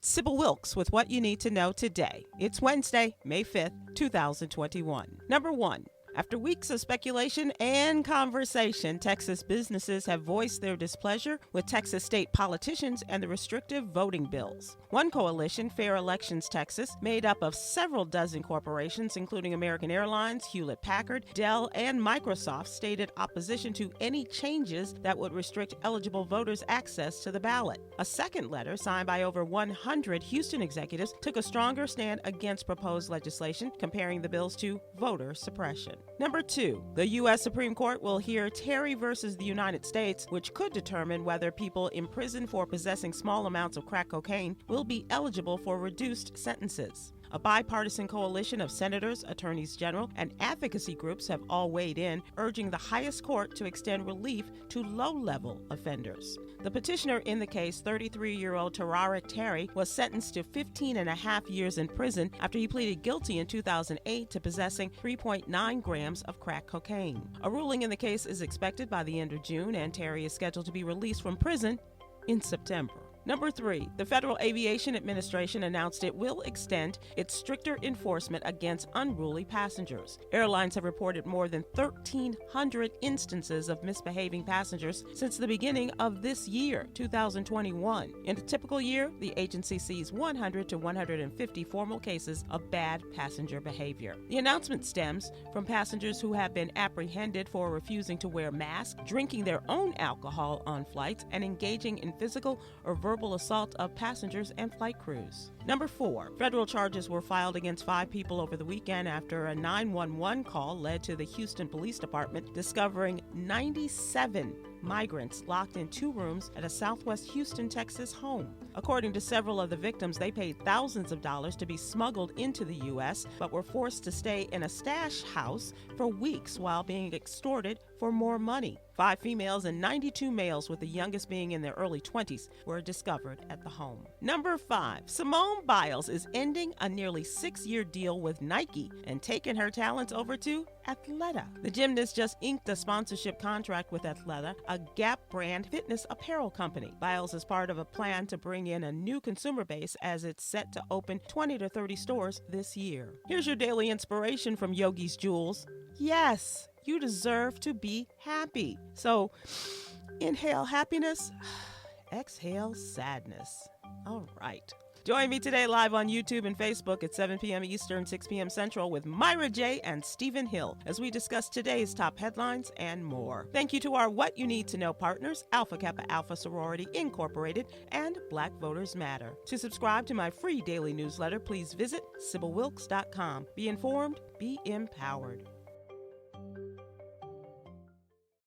It's Sybil Wilkes with what you need to know today. It's Wednesday, May 5th, 2021. Number 1. After weeks of speculation and conversation, Texas businesses have voiced their displeasure with Texas state politicians and the restrictive voting bills. One coalition, Fair Elections Texas, made up of several dozen corporations, including American Airlines, Hewlett-Packard, Dell, and Microsoft, stated opposition to any changes that would restrict eligible voters' access to the ballot. A second letter, signed by over 100 Houston executives, took a stronger stand against proposed legislation, comparing the bills to voter suppression. Number 2, the U.S. Supreme Court will hear Terry versus the United States, which could determine whether people imprisoned for possessing small amounts of crack cocaine will be eligible for reduced sentences. A bipartisan coalition of senators, attorneys general, and advocacy groups have all weighed in, urging the highest court to extend relief to low-level offenders. The petitioner in the case, 33-year-old Tararik Terry, was sentenced to 15 and a half years in prison after he pleaded guilty in 2008 to possessing 3.9 grams of crack cocaine. A ruling in the case is expected by the end of June, and Terry is scheduled to be released from prison in September. Number 3, the Federal Aviation Administration announced it will extend its stricter enforcement against unruly passengers. Airlines have reported more than 1,300 instances of misbehaving passengers since the beginning of this year, 2021. In a typical year, the agency sees 100 to 150 formal cases of bad passenger behavior. The announcement stems from passengers who have been apprehended for refusing to wear masks, drinking their own alcohol on flights, and engaging in physical or verbal assault of passengers and flight crews. Number 4, federal charges were filed against 5 people over the weekend after a 911 call led to the Houston Police Department discovering 97 migrants locked in 2 rooms at a Southwest Houston, Texas home. According to several of the victims, they paid thousands of dollars to be smuggled into the U.S., but were forced to stay in a stash house for weeks while being extorted for more money. 5 females and 92 males, with the youngest being in their early 20s, were discovered at the home. Number 5, Simone Biles is ending a nearly 6-year deal with Nike and taking her talents over to Athleta. The gymnast just inked a sponsorship contract with Athleta, a Gap brand fitness apparel company. Biles is part of a plan to bring in a new consumer base as it's set to open 20 to 30 stores this year. Here's your daily inspiration from Yogi's Jewels. Yes, you deserve to be happy. So inhale happiness, exhale sadness. All right. Join me today live on YouTube and Facebook at 7 p.m. Eastern, 6 p.m. Central with Myra J. and Stephen Hill as we discuss today's top headlines and more. Thank you to our What You Need to Know partners, Alpha Kappa Alpha Sorority Incorporated and Black Voters Matter. To subscribe to my free daily newsletter, please visit SybilWilkes.com. Be informed, be empowered.